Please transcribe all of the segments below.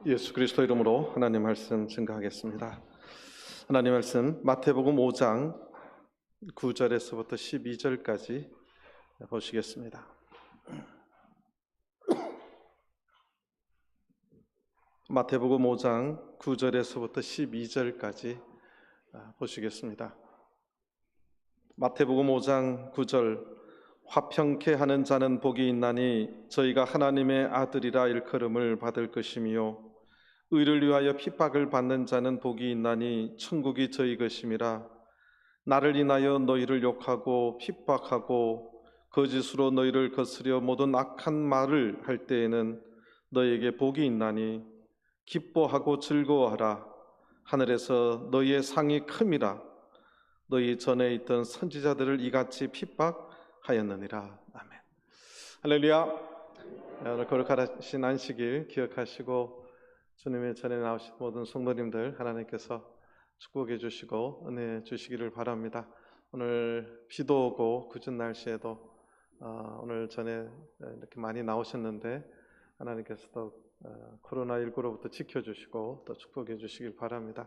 예수 그리스도 이름으로 하나님 말씀 증거하겠습니다. 하나님 말씀 마태복음 5장 9절에서부터 12절까지 보시겠습니다. 마태복음 5장 9절에서부터 12절까지 보시겠습니다. 마태복음 5장 9절 화평케 하는 자는 복이 있나니 저희가 하나님의 아들이라 일컬음을 받을 것이며 의를 위하여 핍박을 받는 자는 복이 있나니 천국이 저희 것임이라. 나를 인하여 너희를 욕하고 핍박하고 거짓으로 너희를 거스려 모든 악한 말을 할 때에는 너희에게 복이 있나니 기뻐하고 즐거워하라. 하늘에서 너희의 상이 큼이라. 너희 전에 있던 선지자들을 이같이 핍박하였느니라. 아멘. 할렐루야. 오늘 거룩하신 안식일 기억하시고 주님의 전에 나오신 모든 성도님들 하나님께서 축복해 주시고 은혜 주시기를 바랍니다. 오늘 비도 오고 굳은 날씨에도 오늘 전에 이렇게 많이 나오셨는데 하나님께서 또 코로나19로부터 지켜주시고 또 축복해 주시길 바랍니다.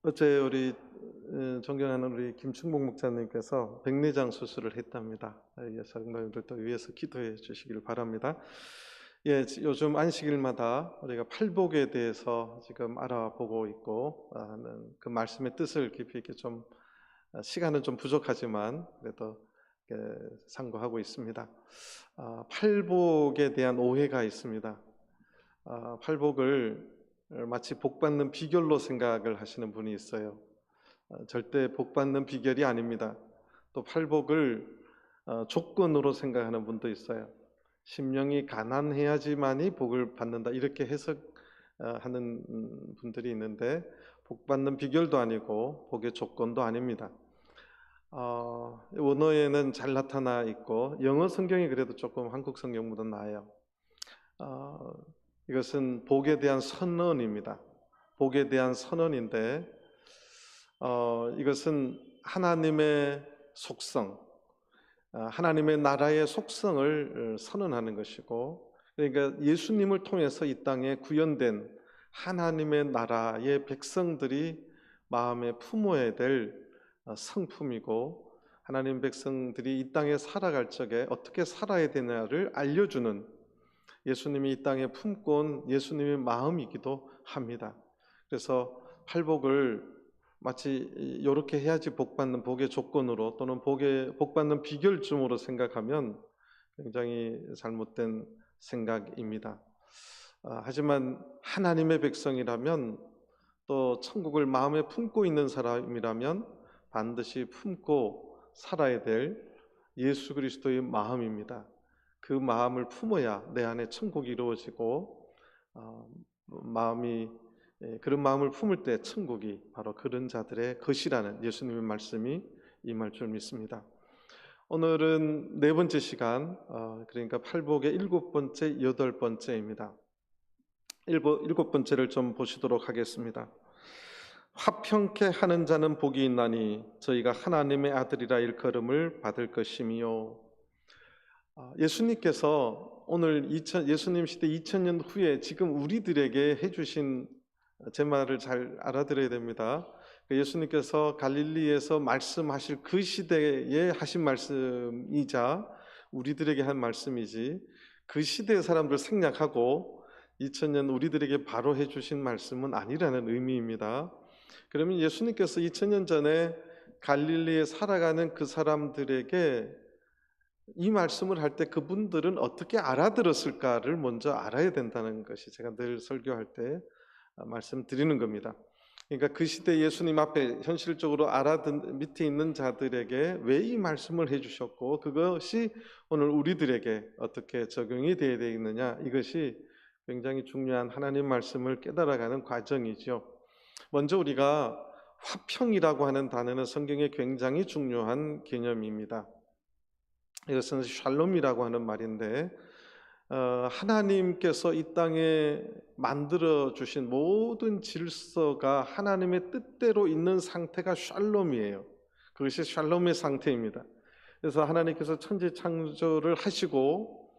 어제 우리 존경하는 우리 김충복 목사님께서 백내장 수술을 했답니다. 성도님들도 위해서 기도해 주시길 바랍니다. 예, 요즘 안식일마다 우리가 팔복에 대해서 지금 알아보고 있고 그 말씀의 뜻을 깊이 있게 좀 시간은 좀 부족하지만 그래도 상고하고 있습니다. 팔복에 대한 오해가 있습니다. 팔복을 마치 복받는 비결로 생각을 하시는 분이 있어요. 절대 복받는 비결이 아닙니다. 또 팔복을 조건으로 생각하는 분도 있어요. 심령이 가난해야지만이 복을 받는다 이렇게 해석하는 분들이 있는데 복받는 비결도 아니고 복의 조건도 아닙니다. 원어에는 잘 나타나 있고 영어 성경이 그래도 조금 한국 성경보다 나아요. 이것은 복에 대한 선언입니다. 복에 대한 선언인데 이것은 하나님의 속성, 하나님의 나라의 속성을 선언하는 것이고, 그러니까 예수님을 통해서 이 땅에 구현된 하나님의 나라의 백성들이 마음에 품어야 될 성품이고, 하나님 백성들이 이 땅에 살아갈 적에 어떻게 살아야 되냐를 알려주는 예수님이 이 땅에 품고 온 예수님의 마음이기도 합니다. 그래서 팔복을 마치 이렇게 해야지 복받는 복의 조건으로 또는 복받는 비결쯤으로 생각하면 굉장히 잘못된 생각입니다. 하지만 하나님의 백성이라면 또 천국을 마음에 품고 있는 사람이라면 반드시 품고 살아야 될 예수 그리스도의 마음입니다. 그 마음을 품어야 내 안에 천국이 이루어지고 그런 마음을 품을 때 천국이 바로 그런 자들의 것이라는 예수님의 말씀이 임할 줄 믿습니다. 오늘은 네 번째 시간, 그러니까 팔복의 일곱 번째, 여덟 번째입니다. 일곱 번째를 좀 보시도록 하겠습니다. 화평케 하는 자는 복이 있나니 저희가 하나님의 아들이라 일컬음을 받을 것이며. 예수님께서 오늘 예수님 시대 2000년 후에 지금 우리들에게 해주신, 제 말을 잘 알아들어야 됩니다. 예수님께서 갈릴리에서 말씀하실 그 시대에 하신 말씀이자 우리들에게 한 말씀이지, 그 시대의 사람들 생략하고 2000년 우리들에게 바로 해주신 말씀은 아니라는 의미입니다. 그러면 예수님께서 2000년 전에 갈릴리에 살아가는 그 사람들에게 이 말씀을 할 때 그분들은 어떻게 알아들었을까를 먼저 알아야 된다는 것이 제가 늘 설교할 때 말씀드리는 겁니다. 그러니까 그 시대 예수님 앞에 현실적으로 밑에 있는 자들에게 왜 이 말씀을 해주셨고 그것이 오늘 우리들에게 어떻게 적용이 되어야 되겠느냐, 이것이 굉장히 중요한 하나님 말씀을 깨달아가는 과정이죠. 먼저 우리가 화평이라고 하는 단어는 성경에 굉장히 중요한 개념입니다. 이것은 샬롬이라고 하는 말인데 하나님께서 이 땅에 만들어 주신 모든 질서가 하나님의 뜻대로 있는 상태가 샬롬이에요. 그것이 샬롬의 상태입니다. 그래서 하나님께서 천지 창조를 하시고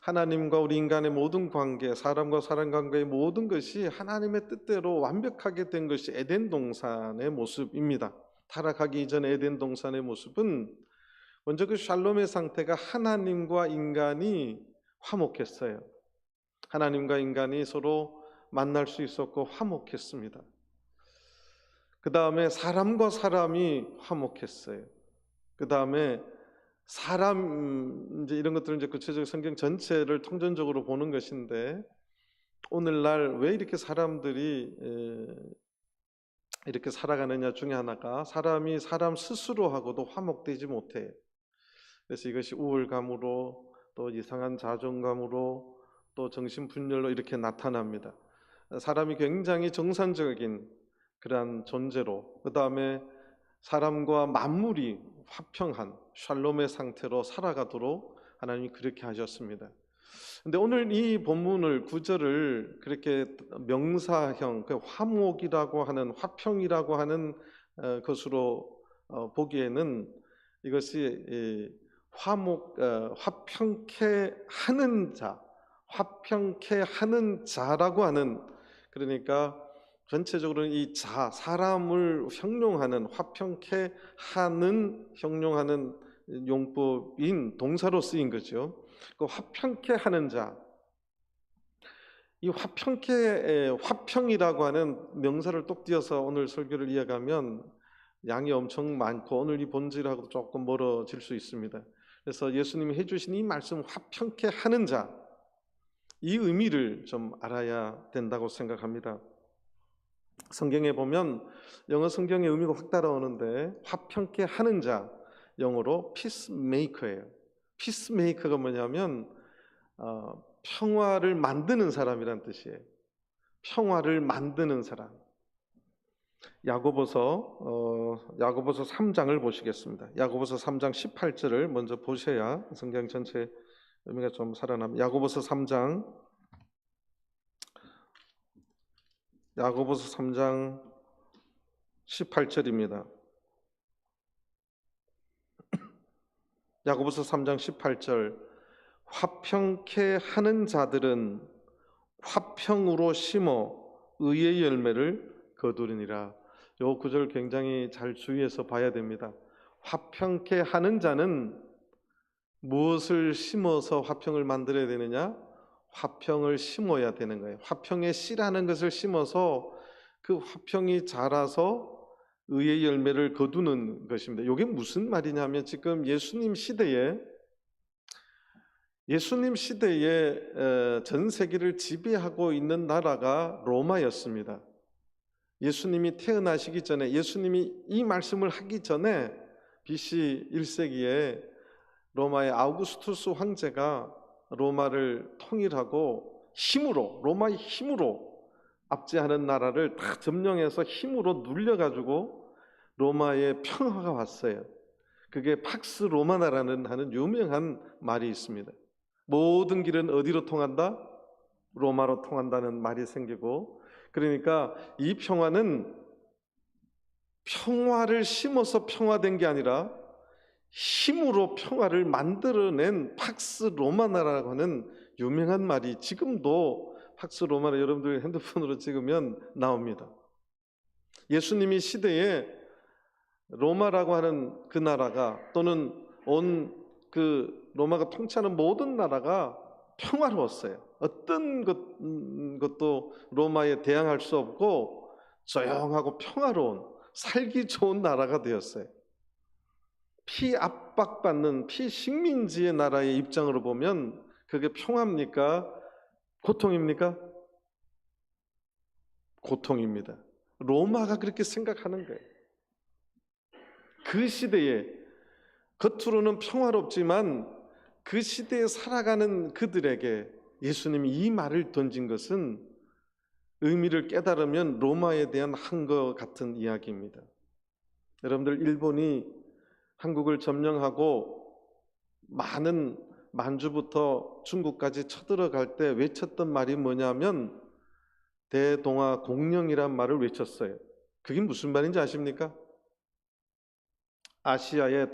하나님과 우리 인간의 모든 관계, 사람과 사람 관계의 모든 것이 하나님의 뜻대로 완벽하게 된 것이 에덴 동산의 모습입니다. 타락하기 이전 에덴 동산의 모습은 먼저 그 샬롬의 상태가 하나님과 인간이 화목했어요. 하나님과 인간이 서로 만날 수 있었고 화목했습니다. 그 다음에 사람과 사람이 화목했어요. 그 다음에 사람, 이제 이런 것들은 이제 구체적 성경 전체를 통전적으로 보는 것인데, 오늘날 왜 이렇게 사람들이 이렇게 살아가느냐 중에 하나가 사람이 사람 스스로하고도 화목되지 못해요. 그래서 이것이 우울감으로 또 이상한 자존감으로 또 정신분열로 이렇게 나타납니다. 사람이 굉장히 정상적인 그러한 존재로, 그 다음에 사람과 만물이 화평한 샬롬의 상태로 살아가도록 하나님이 그렇게 하셨습니다. 근데 오늘 이 본문을 구절을 그렇게 명사형, 그 화목이라고 하는, 화평이라고 하는 것으로 보기에는 이것이 화평케 하는 자, 화평케 하는 자라고 하는, 그러니까 전체적으로는 이 자, 사람을 형용하는, 화평케 하는, 형용하는 용법인 동사로 쓰인 거죠. 그 화평케 하는 자, 이 화평이라고 하는 명사를 똑 띄어서 오늘 설교를 이어가면 양이 엄청 많고 오늘 이 본질하고 조금 멀어질 수 있습니다. 그래서 예수님이 해주신 이 말씀, 화평케 하는 자, 이 의미를 좀 알아야 된다고 생각합니다. 성경에 보면 영어 성경의 의미가 확 따라오는데, 화평케 하는 자, 영어로 peacemaker예요. peacemaker가 뭐냐면 평화를 만드는 사람이란 뜻이에요. 평화를 만드는 사람. 야고보서 3장을 보시겠습니다. 야고보서 3장 18절을 먼저 보셔야 성경 전체 의미가 좀 살아납니다. 야고보서 3장 18절입니다. 야고보서 3장 18절, 화평케 하는 자들은 화평으로 심어 의의 열매를 거두리니라. 이 구절 굉장히 잘 주의해서 봐야 됩니다. 화평케 하는 자는 무엇을 심어서 화평을 만들어야 되느냐? 화평을 심어야 되는 거예요. 화평의 씨라는 것을 심어서 그 화평이 자라서 의의 열매를 거두는 것입니다. 이게 무슨 말이냐면, 지금 예수님 시대에 전 세계를 지배하고 있는 나라가 로마였습니다. 예수님이 태어나시기 전에, 예수님이 이 말씀을 하기 전에 BC 1세기에 로마의 아우구스투스 황제가 로마를 통일하고 로마의 힘으로 압제하는 나라를 다 점령해서 힘으로 눌려가지고 로마에 평화가 왔어요. 그게 팍스 로마나라는 하는 유명한 말이 있습니다. 모든 길은 어디로 통한다? 로마로 통한다는 말이 생기고, 그러니까 이 평화는 평화를 심어서 평화된 게 아니라 힘으로 평화를 만들어낸 팍스 로마나라고 하는 유명한 말이 지금도 팍스 로마나 여러분들 핸드폰으로 찍으면 나옵니다. 예수님이 시대에 로마라고 하는 그 나라가, 또는 로마가 통치하는 모든 나라가 평화로웠어요. 어떤 것도 로마에 대항할 수 없고 조용하고 평화로운, 살기 좋은 나라가 되었어요. 피압박받는 피식민지의 나라의 입장으로 보면 그게 평화입니까? 고통입니까? 고통입니다. 로마가 그렇게 생각하는 거예요. 그 시대에 겉으로는 평화롭지만 그 시대에 살아가는 그들에게 예수님이 이 말을 던진 것은 의미를 깨달으면 로마에 대한 한것 같은 이야기입니다. 여러분들, 일본이 한국을 점령하고 많은 만주부터 중국까지 쳐들어갈 때 외쳤던 말이 뭐냐면 대동아 공령이란 말을 외쳤어요. 그게 무슨 말인지 아십니까? 아시아의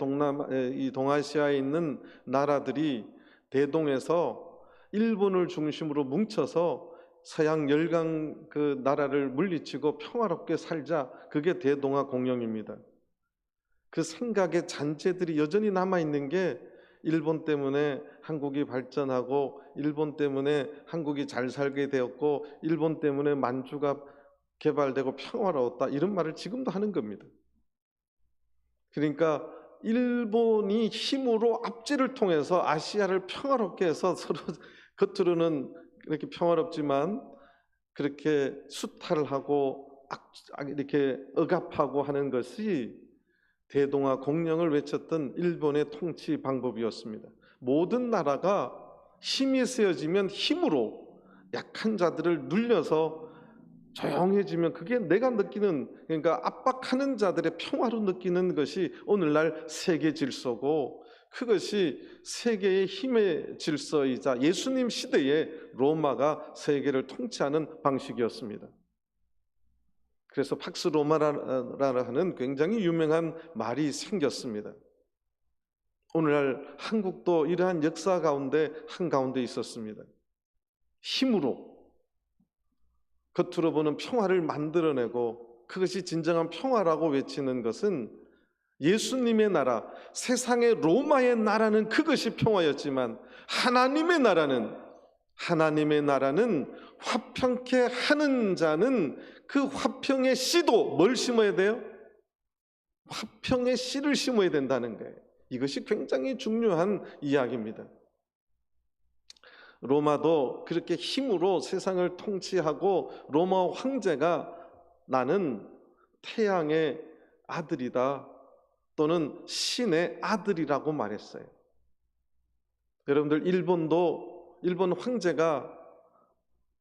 동아시아에 있는 나라들이 대동에서 일본을 중심으로 뭉쳐서 서양 열강 그 나라를 물리치고 평화롭게 살자. 그게 대동아 공영입니다. 그 생각의 잔재들이 여전히 남아있는 게 일본 때문에 한국이 발전하고 일본 때문에 한국이 잘 살게 되었고 일본 때문에 만주가 개발되고 평화로웠다, 이런 말을 지금도 하는 겁니다. 그러니까 일본이 힘으로 압제를 통해서 아시아를 평화롭게 해서 서로 겉으로는 이렇게 평화롭지만 그렇게 수탈을 하고 이렇게 억압하고 하는 것이 대동아 공령을 외쳤던 일본의 통치 방법이었습니다. 모든 나라가 힘이 세어지면 힘으로 약한 자들을 눌려서 조용해지면 그게 내가 느끼는, 그러니까 압박하는 자들의 평화로 느끼는 것이 오늘날 세계 질서고, 그것이 세계의 힘의 질서이자 예수님 시대에 로마가 세계를 통치하는 방식이었습니다. 그래서 팍스 로마라는 굉장히 유명한 말이 생겼습니다. 오늘날 한국도 이러한 역사 가운데 한가운데 있었습니다. 힘으로 겉으로 보는 평화를 만들어내고 그것이 진정한 평화라고 외치는 것은 예수님의 나라, 세상의 로마의 나라는 그것이 평화였지만 하나님의 나라는 화평케 하는 자는 그 화평의 씨도 뭘 심어야 돼요? 화평의 씨를 심어야 된다는 거예요. 이것이 굉장히 중요한 이야기입니다. 로마도 그렇게 힘으로 세상을 통치하고 로마 황제가 나는 태양의 아들이다 또는 신의 아들이라고 말했어요. 여러분들, 일본 황제가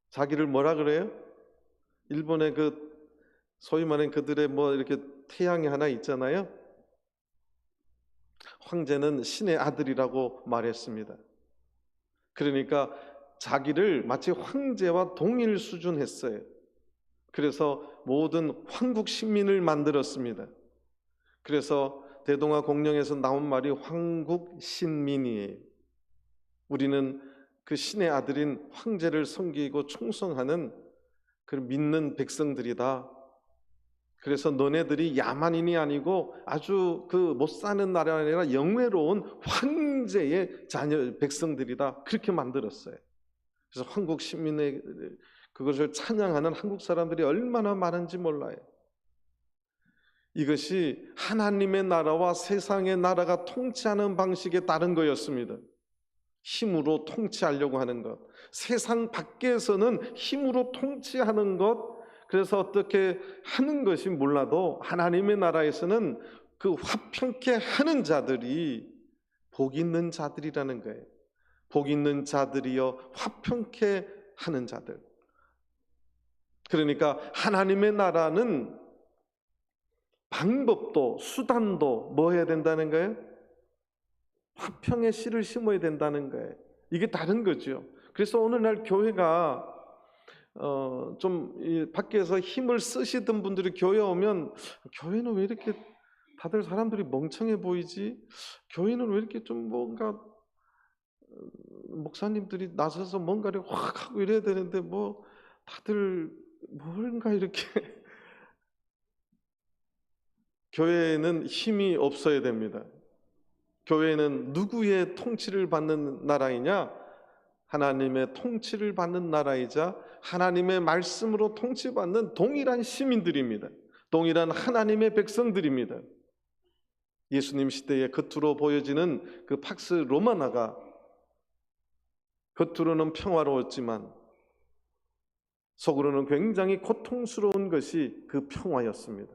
자기를 뭐라 그래요? 일본의 그 소위 말하는 그들의 뭐 이렇게 태양이 하나 있잖아요. 황제는 신의 아들이라고 말했습니다. 그러니까 자기를 마치 황제와 동일 수준 했어요. 그래서 모든 황국 신민을 만들었습니다. 그래서 대동아 공령에서 나온 말이 황국 신민이에요. 우리는 그 신의 아들인 황제를 섬기고 충성하는 그 믿는 백성들이다. 그래서 너네들이 야만인이 아니고 아주 그 못 사는 나라가 아니라 영예로운 황제의 자녀 백성들이다. 그렇게 만들었어요. 그래서 한국 시민의 그것을 찬양하는 한국 사람들이 얼마나 많은지 몰라요. 이것이 하나님의 나라와 세상의 나라가 통치하는 방식에 따른 거였습니다. 힘으로 통치하려고 하는 것, 세상 밖에서는 힘으로 통치하는 것, 그래서 어떻게 하는 것이 몰라도 하나님의 나라에서는 그 화평케 하는 자들이 복 있는 자들이라는 거예요. 복 있는 자들이여 화평케 하는 자들. 그러니까 하나님의 나라는 방법도 수단도 뭐 해야 된다는 거예요? 화평의 씨를 심어야 된다는 거예요. 이게 다른 거죠. 그래서 오늘날 교회가 좀 밖에서 힘을 쓰시던 분들이 교회 오면 교회는 왜 이렇게 다들 사람들이 멍청해 보이지? 교회는 왜 이렇게 좀 뭔가 목사님들이 나서서 뭔가를 확 하고 이래야 되는데 뭐 다들 뭔가 이렇게 교회에는 힘이 없어야 됩니다. 교회는 누구의 통치를 받는 나라이냐? 하나님의 통치를 받는 나라이자 하나님의 말씀으로 통치받는 동일한 시민들입니다. 동일한 하나님의 백성들입니다. 예수님 시대에 겉으로 보여지는 그 팍스 로마나가 겉으로는 평화로웠지만 속으로는 굉장히 고통스러운 것이 그 평화였습니다.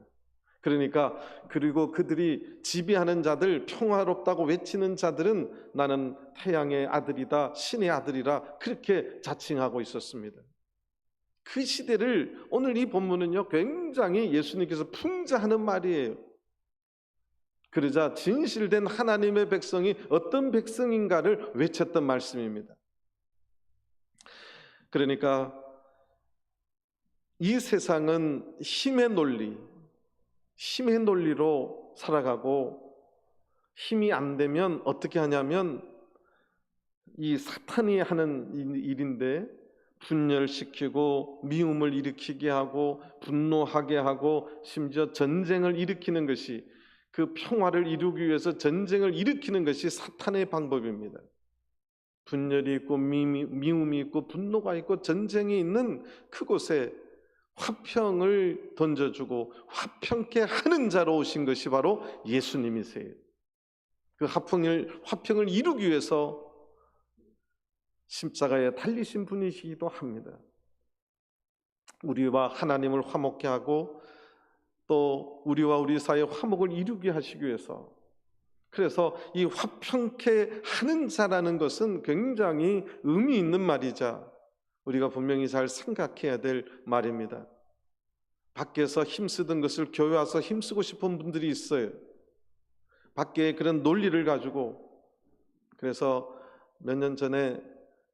그러니까 그리고 그들이 지배하는 자들, 평화롭다고 외치는 자들은 나는 태양의 아들이다, 신의 아들이라 그렇게 자칭하고 있었습니다. 그 시대를 오늘 이 본문은요 굉장히 예수님께서 풍자하는 말이에요. 그러자 진실된 하나님의 백성이 어떤 백성인가를 외쳤던 말씀입니다. 그러니까 이 세상은 힘의 논리로 살아가고 힘이 안 되면 어떻게 하냐면 이 사탄이 하는 일인데 분열시키고 미움을 일으키게 하고 분노하게 하고 심지어 전쟁을 일으키는 것이, 그 평화를 이루기 위해서 전쟁을 일으키는 것이 사탄의 방법입니다. 분열이 있고 미움이 있고 분노가 있고 전쟁이 있는 그곳에 화평을 던져주고 화평케 하는 자로 오신 것이 바로 예수님이세요. 그 화평을 이루기 위해서 십자가에 달리신 분이시기도 합니다. 우리와 하나님을 화목케 하고 또 우리와 우리 사이의 화목을 이루게 하시기 위해서, 그래서 이 화평케 하는 자라는 것은 굉장히 의미 있는 말이자 우리가 분명히 잘 생각해야 될 말입니다. 밖에서 힘쓰던 것을 교회 와서 힘쓰고 싶은 분들이 있어요. 밖에 그런 논리를 가지고, 그래서 몇 년 전에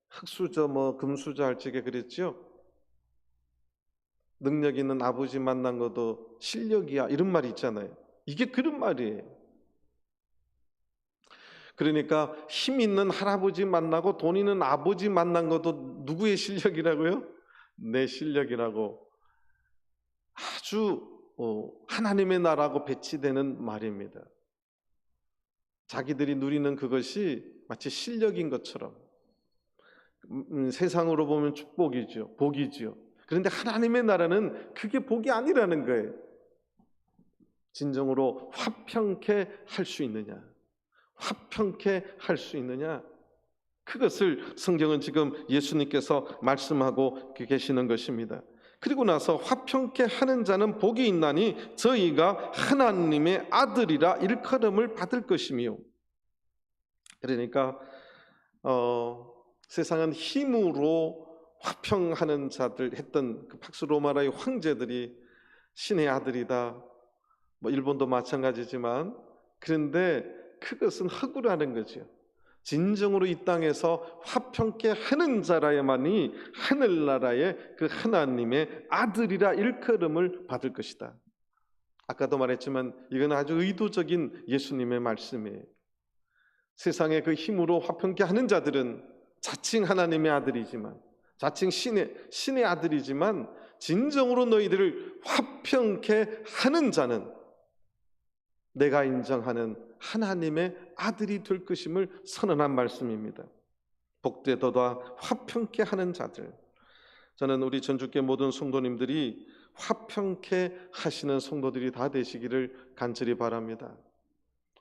흑수저 금수저 할 적에 그랬죠. 능력 있는 아버지 만난 것도 실력이야, 이런 말이 있잖아요. 이게 그런 말이에요. 그러니까 힘 있는 할아버지 만나고 돈 있는 아버지 만난 것도 누구의 실력이라고요? 내 실력이라고 아주 하나님의 나라고 배치되는 말입니다. 자기들이 누리는 그것이 마치 실력인 것처럼 세상으로 보면 축복이죠, 복이죠. 그런데 하나님의 나라는 그게 복이 아니라는 거예요. 진정으로 화평케 할 수 있느냐, 화평케 할 수 있느냐, 그것을 성경은 지금 예수님께서 말씀하고 계시는 것입니다. 그리고 나서 화평케 하는 자는 복이 있나니 저희가 하나님의 아들이라 일컬음을 받을 것이며, 그러니까 세상은 힘으로 화평하는 자들 했던 그 팍스 로마라의 황제들이 신의 아들이다, 일본도 마찬가지지만, 그런데 그것은 허구라는 거죠. 진정으로 이 땅에서 화평케 하는 자라야만이 하늘나라의 그 하나님의 아들이라 일컬음을 받을 것이다. 아까도 말했지만 이건 아주 의도적인 예수님의 말씀이에요. 세상의 그 힘으로 화평케 하는 자들은 자칭 하나님의 아들이지만, 자칭 신의 아들이지만, 진정으로 너희들을 화평케 하는 자는 내가 인정하는 하나님의 아들이 될 것임을 선언한 말씀입니다. 복되도다 화평케 하는 자들. 저는 우리 전주교회 모든 성도님들이 화평케 하시는 성도들이 다 되시기를 간절히 바랍니다.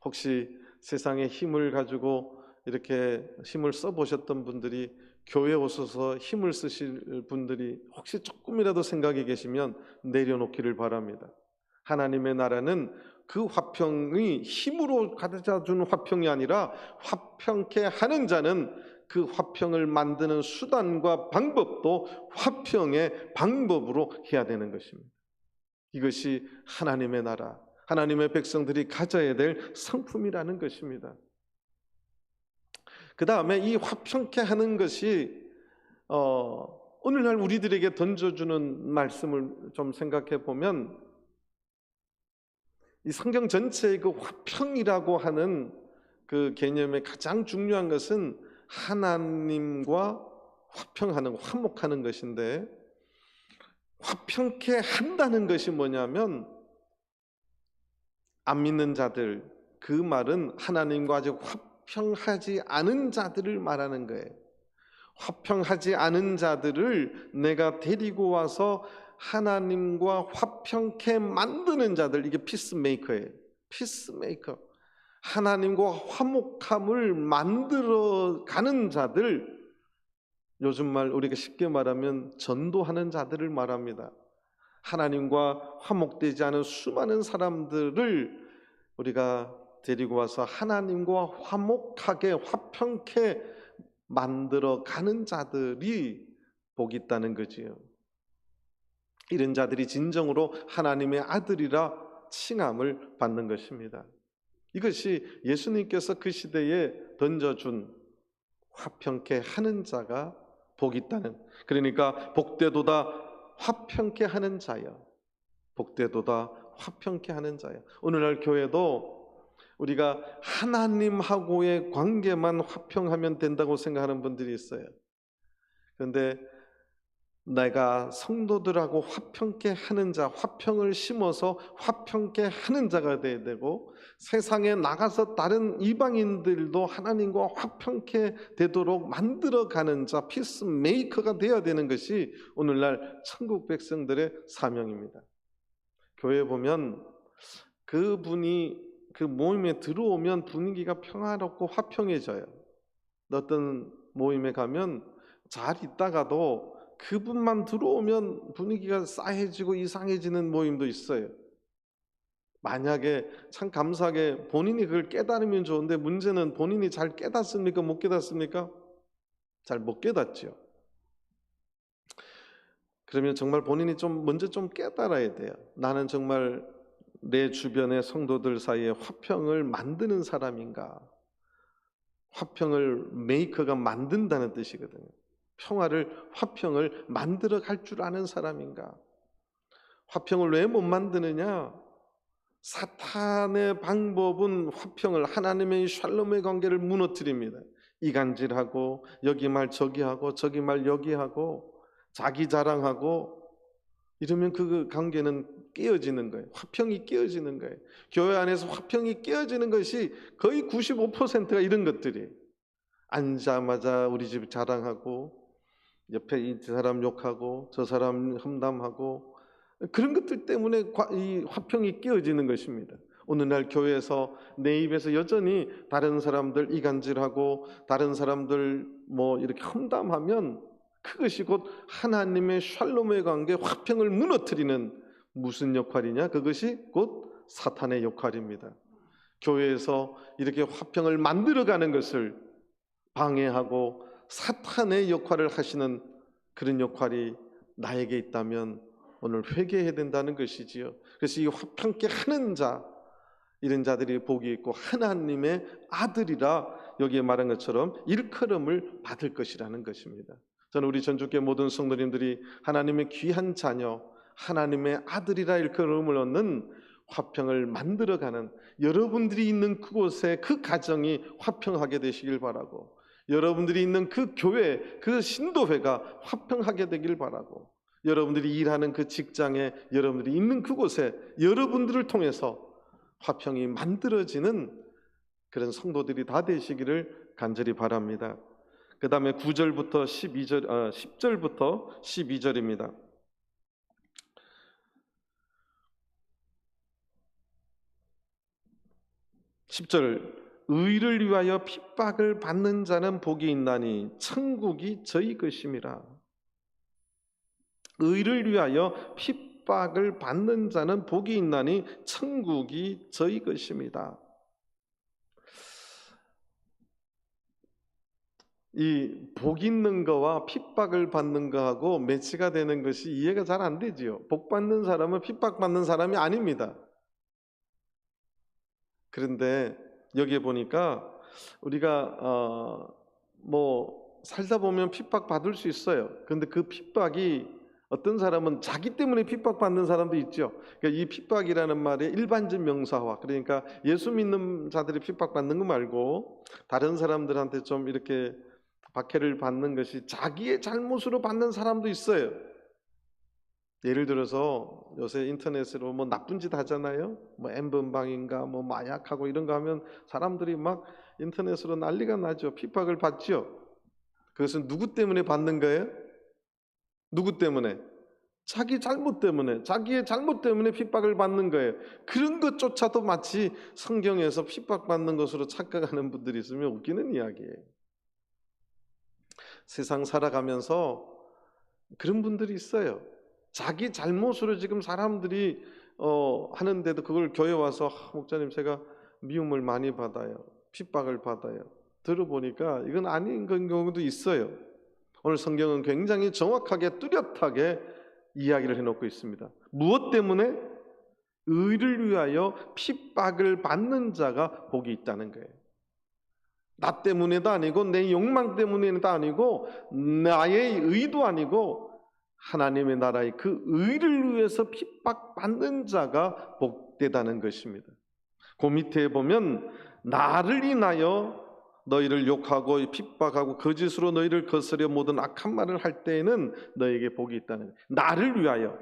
혹시 세상에 힘을 가지고 이렇게 힘을 써보셨던 분들이 교회에 오셔서 힘을 쓰실 분들이 혹시 조금이라도 생각이 계시면 내려놓기를 바랍니다. 하나님의 나라는 그 화평이 힘으로 가져다 주는 화평이 아니라 화평케 하는 자는 그 화평을 만드는 수단과 방법도 화평의 방법으로 해야 되는 것입니다. 이것이 하나님의 나라, 하나님의 백성들이 가져야 될 성품이라는 것입니다. 그 다음에 이 화평케 하는 것이 오늘날 우리들에게 던져주는 말씀을 좀 생각해 보면, 이 성경 전체의 그 화평이라고 하는 그 개념의 가장 중요한 것은 하나님과 화평하는, 화목하는 것인데, 화평케 한다는 것이 뭐냐면 안 믿는 자들, 그 말은 하나님과 아직 화평하지 않은 자들을 말하는 거예요. 화평하지 않은 자들을 내가 데리고 와서 하나님과 화평케 만드는 자들, 이게 피스메이커예요. 피스메이커. 하나님과 화목함을 만들어 가는 자들, 요즘 말 우리가 쉽게 말하면 전도하는 자들을 말합니다. 하나님과 화목되지 않은 수많은 사람들을 우리가 데리고 와서 하나님과 화목하게 화평케 만들어 가는 자들이 복이 있다는 거지요. 이런 자들이 진정으로 하나님의 아들이라 칭함을 받는 것입니다. 이것이 예수님께서 그 시대에 던져준 화평케 하는 자가 복이 있다는, 그러니까 복되도다 화평케 하는 자여, 복되도다 화평케 하는 자여. 오늘날 교회도 우리가 하나님하고의 관계만 화평하면 된다고 생각하는 분들이 있어요. 그런데 내가 성도들하고 화평케 하는 자, 화평을 심어서 화평케 하는 자가 돼야 되고, 세상에 나가서 다른 이방인들도 하나님과 화평케 되도록 만들어가는 자, 피스메이커가 되어야 되는 것이 오늘날 천국 백성들의 사명입니다. 교회 보면 그분이 그 모임에 들어오면 분위기가 평화롭고 화평해져요. 어떤 모임에 가면 잘 있다가도 그분만 들어오면 분위기가 싸해지고 이상해지는 모임도 있어요. 만약에 참 감사하게 본인이 그걸 깨달으면 좋은데, 문제는 본인이 잘 깨닫습니까? 못 깨닫습니까? 잘 못 깨닫죠. 그러면 정말 본인이 먼저 깨달아야 돼요. 나는 정말 내 주변의 성도들 사이에 화평을 만드는 사람인가? 화평을 메이커가 만든다는 뜻이거든요. 평화를, 화평을 만들어 갈 줄 아는 사람인가? 화평을 왜 못 만드느냐? 사탄의 방법은 화평을, 하나님의 샬롬의 관계를 무너뜨립니다. 이간질하고, 여기 말 저기 하고, 저기 말 여기 하고, 자기 자랑하고, 이러면 그 관계는 깨어지는 거예요. 화평이 깨어지는 거예요. 교회 안에서 화평이 깨어지는 것이 거의 95%가 이런 것들이에요. 앉자마자 우리 집 자랑하고, 옆에 이 사람 욕하고 저 사람 험담하고, 그런 것들 때문에 이 화평이 깨어지는 것입니다. 오늘날 교회에서 내 입에서 여전히 다른 사람들 이간질하고 다른 사람들 뭐 이렇게 험담하면 그것이 곧 하나님의 샬롬의 관계, 화평을 무너뜨리는 무슨 역할이냐? 그것이 곧 사탄의 역할입니다. 교회에서 이렇게 화평을 만들어가는 것을 방해하고 사탄의 역할을 하시는 그런 역할이 나에게 있다면 오늘 회개해야 된다는 것이지요. 그래서 이 화평케 하는 자, 이런 자들이 복이 있고 하나님의 아들이라 여기에 말한 것처럼 일컬음을 받을 것이라는 것입니다. 저는 우리 전주교회 모든 성도님들이 하나님의 귀한 자녀, 하나님의 아들이라 일컬음을 얻는 화평을 만들어가는, 여러분들이 있는 그곳에 그 가정이 화평하게 되시길 바라고, 여러분들이 있는 그 교회, 그 신도회가 화평하게 되길 바라고, 여러분들이 일하는 그 직장에, 여러분들이 있는 그곳에 여러분들을 통해서 화평이 만들어지는 그런 성도들이 다 되시기를 간절히 바랍니다. 그 다음에 9절부터 12절, 10절부터 12절입니다. 10절, 의를 위하여 핍박을 받는 자는 복이 있나니 천국이 저희 것임이라. 의를 위하여 핍박을 받는 자는 복이 있나니 천국이 저희 것입니다. 이 복 있는 거와 핍박을 받는 거하고 매치가 되는 것이 이해가 잘 안 되지요. 복 받는 사람은 핍박 받는 사람이 아닙니다. 그런데 여기에 보니까 우리가 뭐 살다 보면 핍박 받을 수 있어요. 그런데 그 핍박이, 어떤 사람은 자기 때문에 핍박받는 사람도 있죠. 그러니까 이 핍박이라는 말의 일반적 명사화, 그러니까 예수 믿는 자들이 핍박받는 거 말고 다른 사람들한테 좀 이렇게 박해를 받는 것이 자기의 잘못으로 받는 사람도 있어요. 예를 들어서 요새 인터넷으로 뭐 나쁜 짓 하잖아요. 뭐 N번방인가 뭐 마약하고 이런 거 하면 사람들이 막 인터넷으로 난리가 나죠. 핍박을 받죠. 그것은 누구 때문에 받는 거예요? 누구 때문에? 자기 잘못 때문에, 자기의 잘못 때문에 핍박을 받는 거예요. 그런 것조차도 마치 성경에서 핍박받는 것으로 착각하는 분들이 있으면 웃기는 이야기예요. 세상 살아가면서 그런 분들이 있어요. 자기 잘못으로 지금 사람들이 하는데도 그걸 교회 와서 목사님 제가 미움을 많이 받아요. 핍박을 받아요. 들어보니까 이건 아닌 경우도 있어요. 오늘 성경은 굉장히 정확하게 뚜렷하게 이야기를 해놓고 있습니다. 무엇 때문에? 의를 위하여 핍박을 받는 자가 복이 있다는 거예요. 나 때문에도 아니고 내 욕망 때문에도 아니고 나의 의도 아니고 하나님의 나라의 그 의를 위해서 핍박받는 자가 복되다는 것입니다. 그 밑에 보면 나를 인하여 너희를 욕하고 핍박하고 거짓으로 너희를 거스려 모든 악한 말을 할 때에는 너에게 복이 있다는 거예요. 나를 위하여.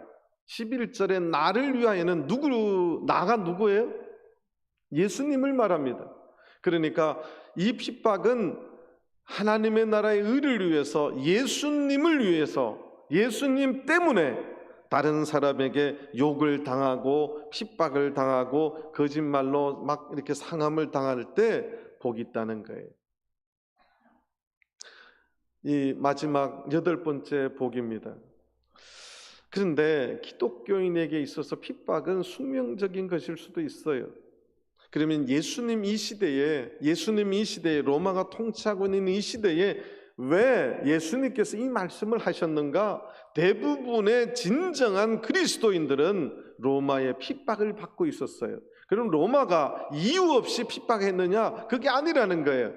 11절에 나를 위하여는 나가 누구예요? 예수님을 말합니다. 그러니까 이 핍박은 하나님의 나라의 의를 위해서, 예수님을 위해서, 예수님 때문에 다른 사람에게 욕을 당하고 핍박을 당하고 거짓말로 막 이렇게 상함을 당할 때 복이 있다는 거예요. 이 마지막 8번째 복입니다. 그런데 기독교인에게 있어서 핍박은 숙명적인 것일 수도 있어요. 그러면 예수님 이 시대에 로마가 통치하고 있는 이 시대에 왜 예수님께서 이 말씀을 하셨는가? 대부분의 진정한 그리스도인들은 로마의 핍박을 받고 있었어요. 그럼 로마가 이유 없이 핍박했느냐? 그게 아니라는 거예요.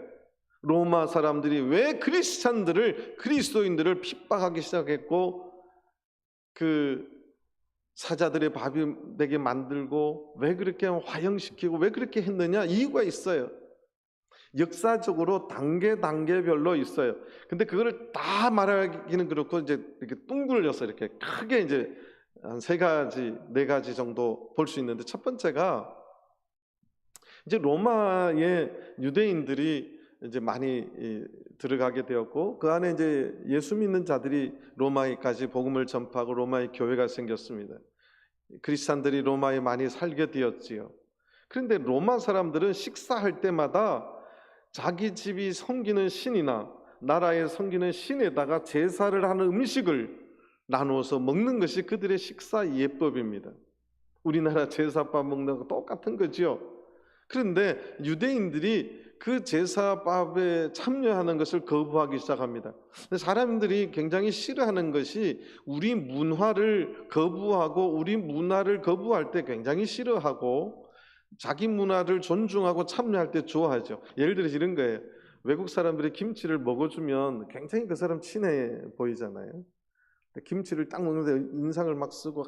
로마 사람들이 왜 그리스도인들을 핍박하기 시작했고 그 사자들의 밥이 되게 만들고 왜 그렇게 화형시키고 왜 그렇게 했느냐? 이유가 있어요. 역사적으로 단계별로 있어요. 근데 그거를 다 말하기는 그렇고 이제 이렇게 둥글려서 이렇게 크게 이제 한 3가지, 4가지 정도 볼 수 있는데, 첫 번째가 이제 로마의 유대인들이 이제 많이 들어가게 되었고 그 안에 이제 예수 믿는 자들이 로마에까지 복음을 전파하고 로마의 교회가 생겼습니다. 크리스찬들이 로마에 많이 살게 되었지요. 그런데 로마 사람들은 식사할 때마다 자기 집이 섬기는 신이나 나라에 섬기는 신에다가 제사를 하는 음식을 나누어서 먹는 것이 그들의 식사 예법입니다. 우리나라 제사밥 먹는 거 똑같은 거죠. 그런데 유대인들이 그 제사밥에 참여하는 것을 거부하기 시작합니다. 사람들이 굉장히 싫어하는 것이 우리 문화를 거부하고 우리 문화를 거부할 때 굉장히 싫어하고 자기 문화를 존중하고 참여할 때 좋아하죠. 예를 들어서 이런 거예요. 외국 사람들이 김치를 먹어주면 굉장히 그 사람 친해 보이잖아요. 김치를 딱 먹는데 인상을 막 쓰고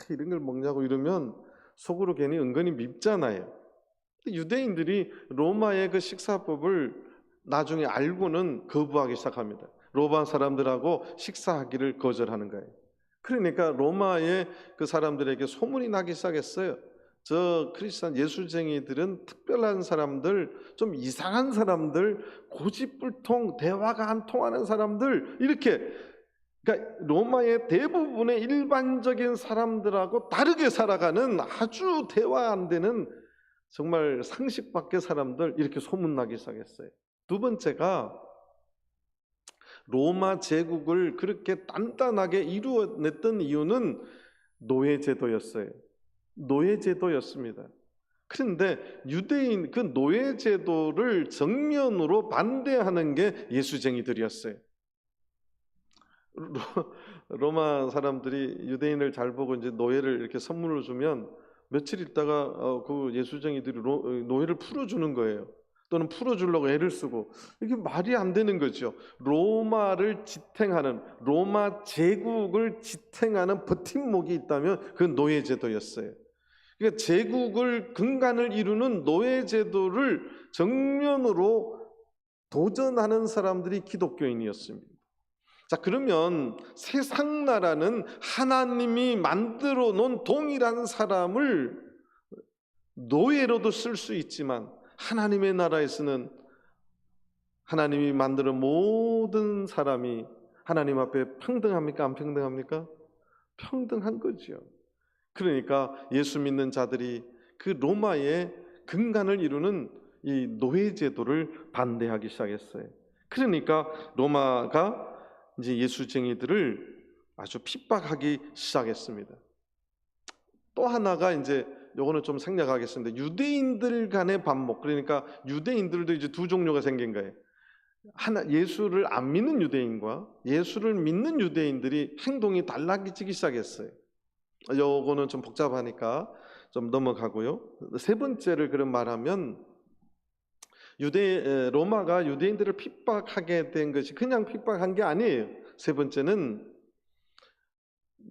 이런 걸 먹냐고 이러면 속으로 괜히 은근히 밉잖아요. 유대인들이 로마의 그 식사법을 나중에 알고는 거부하기 시작합니다. 로마 사람들하고 식사하기를 거절하는 거예요. 그러니까 로마의 그 사람들에게 소문이 나기 시작했어요. 저 크리스찬 예수쟁이들은 특별한 사람들, 좀 이상한 사람들, 고집불통, 대화가 안 통하는 사람들, 이렇게, 그러니까 로마의 대부분의 일반적인 사람들하고 다르게 살아가는 아주 대화 안 되는 정말 상식 밖의 사람들, 이렇게 소문나기 시작했어요. 두 번째가 로마 제국을 그렇게 단단하게 이루어냈던 이유는 노예제도였어요. 노예제도였습니다. 그런데 유대인 그 노예제도를 정면으로 반대하는 게 예수쟁이들이었어요. 로마 사람들이 유대인을 잘 보고 이제 노예를 이렇게 선물로 주면 며칠 있다가 그 예수쟁이들이 노예를 풀어주는 거예요. 또는 풀어주려고 애를 쓰고, 이게 말이 안 되는 거죠. 로마를 지탱하는, 로마 제국을 지탱하는 버팀목이 있다면 그건 노예제도였어요. 그러니까 제국을 근간을 이루는 노예제도를 정면으로 도전하는 사람들이 기독교인이었습니다. 자, 그러면 세상 나라는 하나님이 만들어 놓은 동일한 사람을 노예로도 쓸 수 있지만 하나님의 나라에서는 하나님이 만들어 모든 사람이 하나님 앞에 평등합니까? 안 평등합니까? 평등한 거죠. 그러니까 예수 믿는 자들이 그 로마의 근간을 이루는 이 노예제도를 반대하기 시작했어요. 그러니까 로마가 이제 예수쟁이들을 아주 핍박하기 시작했습니다. 또 하나가 이제 요거는 좀 생략하겠습니다. 유대인들 간의 반목, 그러니까 유대인들도 이제 두 종류가 생긴 거예요. 하나, 예수를 안 믿는 유대인과 예수를 믿는 유대인들이 행동이 달라지기 시작했어요. 요거는 좀 복잡하니까 좀 넘어가고요. 세 번째를 그런 말하면 로마가 유대인들을 핍박하게 된 것이 그냥 핍박한 게 아니에요. 세 번째는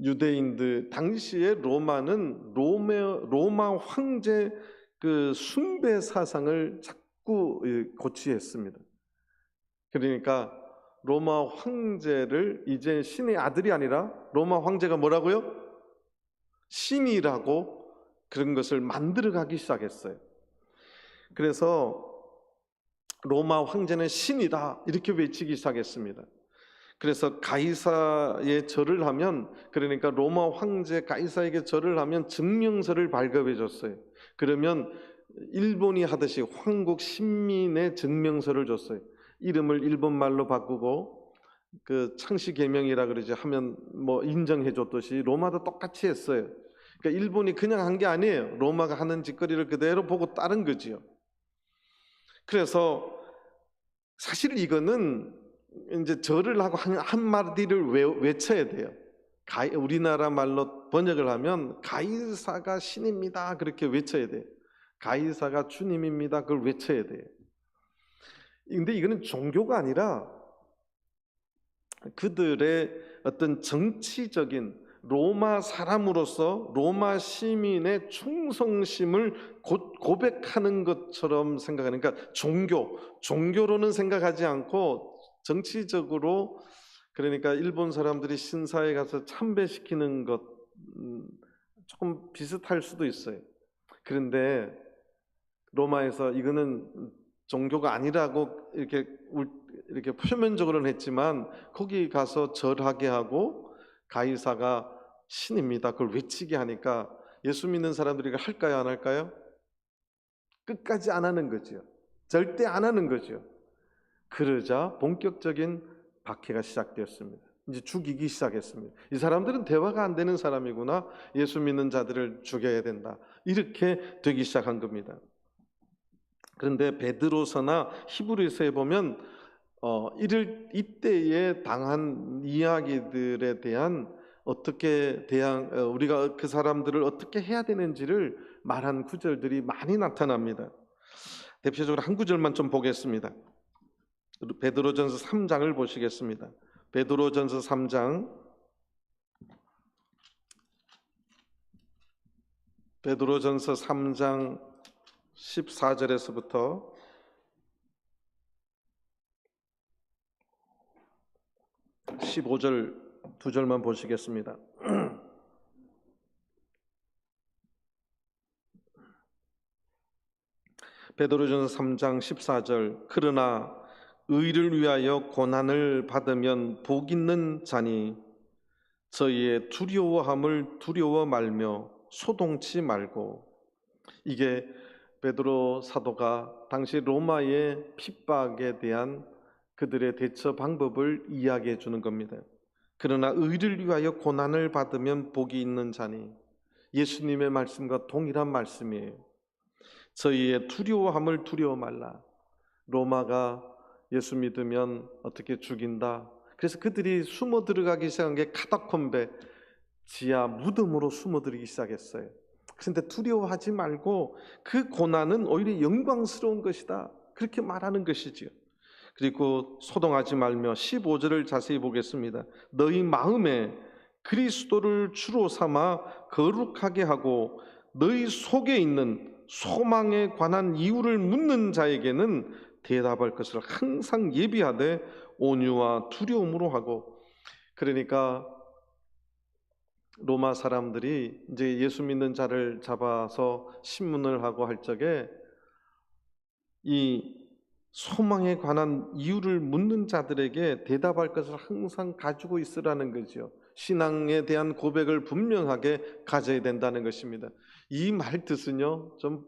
유대인들, 당시에 로마는 로마 황제 그 숭배 사상을 자꾸 고취했습니다. 그러니까 로마 황제를 이제 신의 아들이 아니라 로마 황제가 뭐라고요? 신이라고 그런 것을 만들어가기 시작했어요. 그래서 로마 황제는 신이다 이렇게 외치기 시작했습니다. 그래서 가이사에 절을 하면, 그러니까 로마 황제 가이사에게 절을 하면 증명서를 발급해 줬어요. 그러면 일본이 하듯이 황국 신민의 증명서를 줬어요. 이름을 일본말로 바꾸고 그 창씨 계명이라 그러지 하면 뭐 인정해 줬듯이 로마도 똑같이 했어요. 그러니까 일본이 그냥 한 게 아니에요. 로마가 하는 짓거리를 그대로 보고 따른 거지요. 그래서 사실 이거는 이제 절을 하고 한마디를 외쳐야 돼요. 우리나라 말로 번역을 하면 가이사가 신입니다 그렇게 외쳐야 돼요. 가이사가 주님입니다 그걸 외쳐야 돼요. 근데 이거는 종교가 아니라 그들의 어떤 정치적인, 로마 사람으로서 로마 시민의 충성심을 고백하는 것처럼 생각하는, 그러니까 종교로는 생각하지 않고 정치적으로, 그러니까 일본 사람들이 신사에 가서 참배시키는 것 조금 비슷할 수도 있어요. 그런데 로마에서 이거는 종교가 아니라고 이렇게 표면적으로는 했지만 거기 가서 절하게 하고 가이사가 신입니다 그걸 외치게 하니까 예수 믿는 사람들이 할까요, 안 할까요? 끝까지 안 하는 거죠. 절대 안 하는 거죠. 그러자 본격적인 박해가 시작되었습니다. 이제 죽이기 시작했습니다. 이 사람들은 대화가 안 되는 사람이구나, 예수 믿는 자들을 죽여야 된다, 이렇게 되기 시작한 겁니다. 그런데 베드로서나 히브리서에 보면 이때에 당한 이야기들에 대한 우리가 그 사람들을 어떻게 해야 되는지를 말한 구절들이 많이 나타납니다. 대표적으로 한 구절만 좀 보겠습니다. 베드로전서 3장을 보시겠습니다. 베드로전서 3장, 베드로전서 3장 14절에서부터 15절 두 절만 보시겠습니다. 베드로전서 3장 14절, 그러나 의를 위하여 고난을 받으면 복 있는 자니 저희의 두려워함을 두려워 말며 소동치 말고. 이게 베드로 사도가 당시 로마의 핍박에 대한 그들의 대처 방법을 이야기해 주는 겁니다. 그러나 의를 위하여 고난을 받으면 복이 있는 자니, 예수님의 말씀과 동일한 말씀이에요. 저희의 두려워함을 두려워 말라. 로마가 예수 믿으면 어떻게 죽인다. 그래서 그들이 숨어 들어가기 시작한 게 카타콤베, 지하 무덤으로 숨어 들어가기 시작했어요. 그런데 두려워하지 말고 그 고난은 오히려 영광스러운 것이다, 그렇게 말하는 것이지요. 그리고 소동하지 말며 15절을 자세히 보겠습니다. 너희 마음에 그리스도를 주로 삼아 거룩하게 하고 너희 속에 있는 소망에 관한 이유를 묻는 자에게는 대답할 것을 항상 예비하되 온유와 두려움으로 하고. 그러니까 로마 사람들이 이제 예수 믿는 자를 잡아서 신문을 하고 할 적에 이 소망에 관한 이유를 묻는 자들에게 대답할 것을 항상 가지고 있으라는 거죠. 신앙에 대한 고백을 분명하게 가져야 된다는 것입니다. 이 말 뜻은요, 좀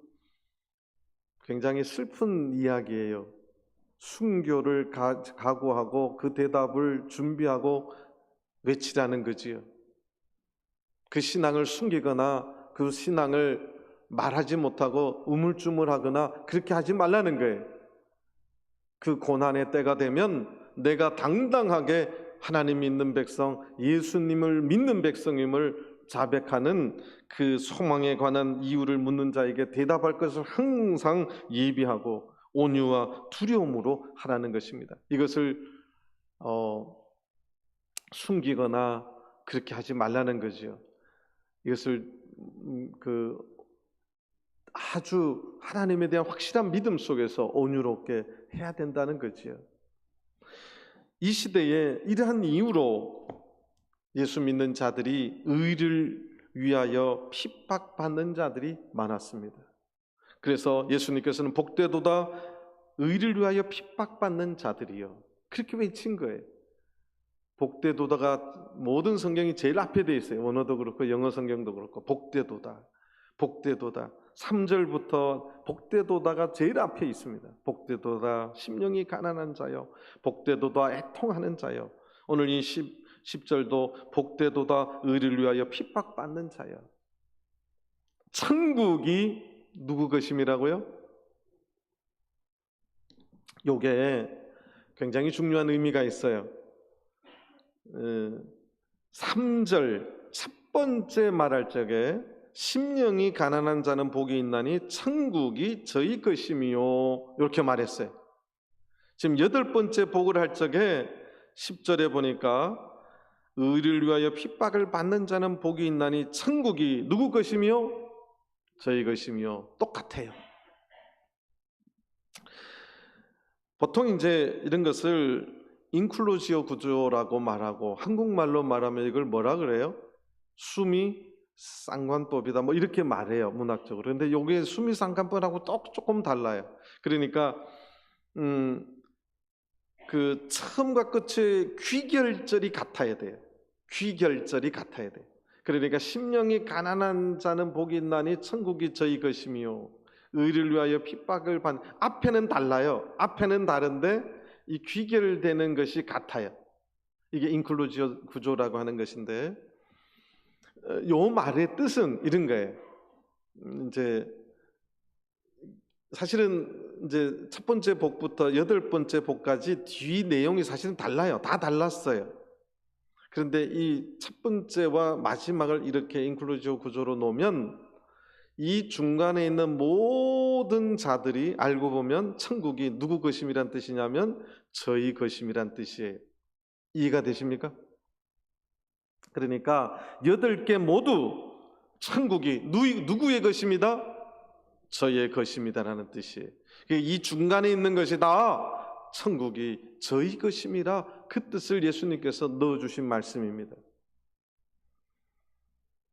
굉장히 슬픈 이야기예요. 순교를 각오하고 그 대답을 준비하고 외치라는 거지요. 그 신앙을 숨기거나 그 신앙을 말하지 못하고 우물쭈물하거나 그렇게 하지 말라는 거예요. 그 고난의 때가 되면 내가 당당하게 하나님 믿는 백성, 예수님을 믿는 백성임을 자백하는 그 소망에 관한 이유를 묻는 자에게 대답할 것을 항상 예비하고 온유와 두려움으로 하라는 것입니다. 이것을 숨기거나 그렇게 하지 말라는 거죠. 이것을 아주 하나님에 대한 확실한 믿음 속에서 온유롭게 해야 된다는 거지요. 이 시대에 이러한 이유로 예수 믿는 자들이 의를 위하여 핍박받는 자들이 많았습니다. 그래서 예수님께서는 복되도다 의를 위하여 핍박받는 자들이요, 그렇게 외친 거예요. 복되도다가 모든 성경이 제일 앞에 돼 있어요. 원어도 그렇고 영어 성경도 그렇고 복되도다, 복되도다. 3절부터 복되도다가 제일 앞에 있습니다. 복되도다 심령이 가난한 자요, 복되도다 애통하는 자요. 오늘 이 10절도 복되도다 의를 위하여 핍박받는 자요. 천국이 누구 것임이라고요? 요게 굉장히 중요한 의미가 있어요. 3절 첫 번째 말할 적에 심령이 가난한 자는 복이 있나니 천국이 저희 것이미요, 이렇게 말했어요. 지금 8번째 복을 할 적에 10절에 보니까 의를 위하여 핍박을 받는 자는 복이 있나니 천국이 누구 것이며 저희 것이며 똑같아요. 보통 이제 이런 것을 인클루지오 구조라고 말하고, 한국말로 말하면 이걸 뭐라 그래요? 수미상관법이다, 뭐 이렇게 말해요, 문학적으로. 그런데 이게 수미상관법하고 또 조금 달라요. 그러니까 그 처음과 끝의 귀결절이 같아야 돼요. 귀결절이 같아야 돼요. 그러니까 심령이 가난한 자는 복이 있나니 천국이 저희 것이며 의를 위하여 핍박을 받는, 앞에는 달라요. 앞에는 다른데 이 귀결되는 것이 같아요. 이게 인클루지오 구조라고 하는 것인데, 요 말의 뜻은 이런 거예요. 이제 사실은 이제 첫 번째 복부터 8번째 복까지 뒤 내용이 사실은 달라요. 다 달랐어요. 그런데 이 첫 번째와 마지막을 이렇게 인클루지오 구조로 놓으면 이 중간에 있는 모든 자들이 알고 보면 천국이 누구 것임이란 뜻이냐면 저희 것임이란 뜻이에요. 이해가 되십니까? 그러니까 8개 모두 천국이 누구의 것입니다? 저의 것입니다라는 뜻이에요. 이 중간에 있는 것이 다 천국이 저희 것임이라, 그 뜻을 예수님께서 넣어주신 말씀입니다.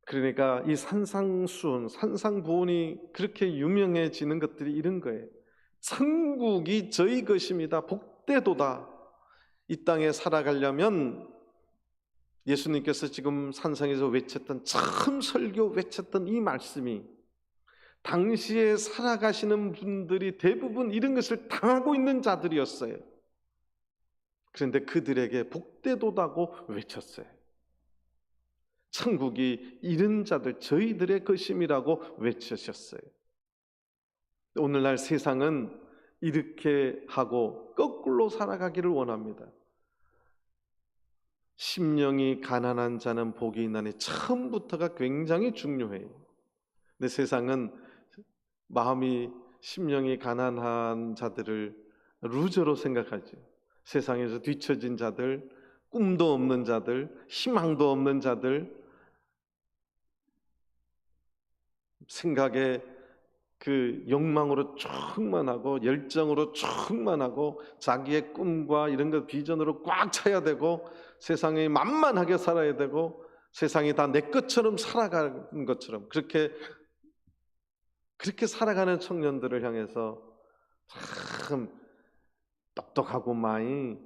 그러니까 이 산상수훈, 산상보훈이 그렇게 유명해지는 것들이 이런 거예요. 천국이 저희 것입니다, 복되도다. 이 땅에 살아가려면 예수님께서 지금 산상에서 외쳤던, 처음 설교 외쳤던 이 말씀이 당시에 살아가시는 분들이 대부분 이런 것을 당하고 있는 자들이었어요. 그런데 그들에게 복되도다고 외쳤어요. 천국이 이런 자들, 저희들의 것임이라고 외치셨어요. 오늘날 세상은 이렇게 하고 거꾸로 살아가기를 원합니다. 심령이 가난한 자는 복이 있나니, 처음부터가 굉장히 중요해요. 근데 세상은 마음이, 심령이 가난한 자들을 루저로 생각하죠. 세상에서 뒤처진 자들, 꿈도 없는 자들, 희망도 없는 자들, 생각에 그 욕망으로 충만하고 열정으로 충만하고 자기의 꿈과 이런 것 비전으로 꽉 차야 되고, 세상에 만만하게 살아야 되고, 세상이 다 내 것처럼 살아가는 것처럼 그렇게 살아가는 청년들을 향해서 참 똑똑하고 많이,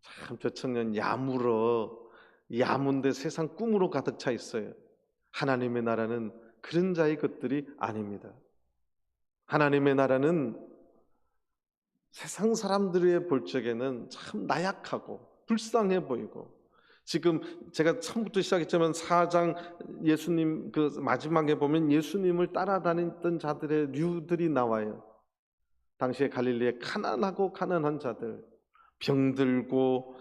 참 저 청년 야문데 세상 꿈으로 가득 차 있어요. 하나님의 나라는 그런 자의 것들이 아닙니다. 하나님의 나라는 세상 사람들의 볼 적에는 참 나약하고 불쌍해 보이고, 지금 제가 처음부터 시작했지만 4장 예수님 그 마지막에 보면 예수님을 따라다녔던 자들의 류들이 나와요. 당시에 갈릴리에 가난한 자들, 병들고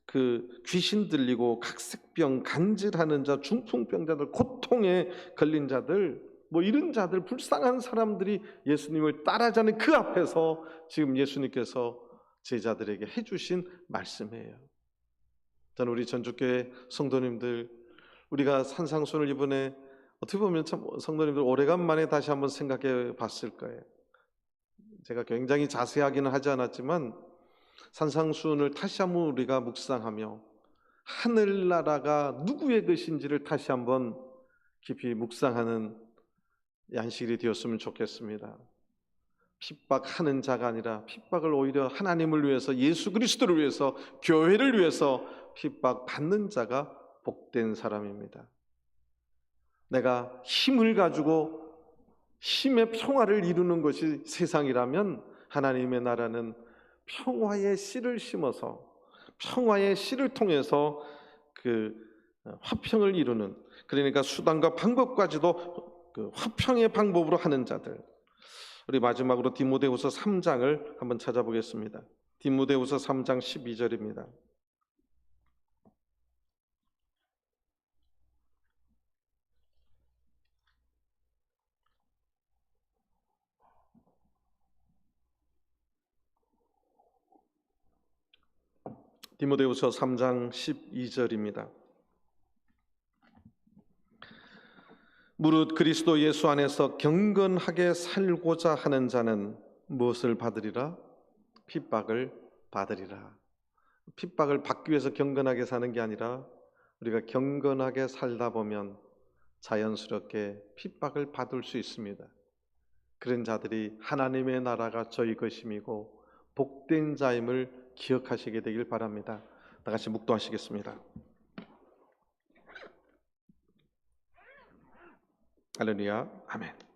그 귀신 들리고 각색병 간질하는 자, 중풍병자들, 고통에 걸린 자들, 뭐 이런 자들, 불쌍한 사람들이 예수님을 따라자는 그 앞에서 지금 예수님께서 제자들에게 해주신 말씀이에요. 저는 우리 전주교회 성도님들, 우리가 산상수훈을 이번에 어떻게 보면 참 성도님들 오래간만에 다시 한번 생각해 봤을 거예요. 제가 굉장히 자세하게는 하지 않았지만 산상수훈을 다시 한번 우리가 묵상하며 하늘나라가 누구의 것인지를 다시 한번 깊이 묵상하는 안식일이 되었으면 좋겠습니다. 핍박하는 자가 아니라 핍박을 오히려 하나님을 위해서, 예수 그리스도를 위해서, 교회를 위해서 핍박받는 자가 복된 사람입니다. 내가 힘을 가지고 힘의 평화를 이루는 것이 세상이라면 하나님의 나라는 평화의 씨를 심어서 평화의 씨를 통해서 그 화평을 이루는, 그러니까 수단과 방법까지도 그 화평의 방법으로 하는 자들. 우리 마지막으로 디모데후서 3장을 한번 찾아보겠습니다. 디모데후서 3장 12절입니다. 디모데후서 3장 12절입니다. 무릇 그리스도 예수 안에서 경건하게 살고자 하는 자는 무엇을 받으리라? 핍박을 받으리라. 핍박을 받기 위해서 경건하게 사는 게 아니라 우리가 경건하게 살다 보면 자연스럽게 핍박을 받을 수 있습니다. 그런 자들이 하나님의 나라가 저희 것임이고 복된 자임을 기억하시게 되길 바랍니다. 다 같이 묵도하시겠습니다. 할렐루야. 아멘.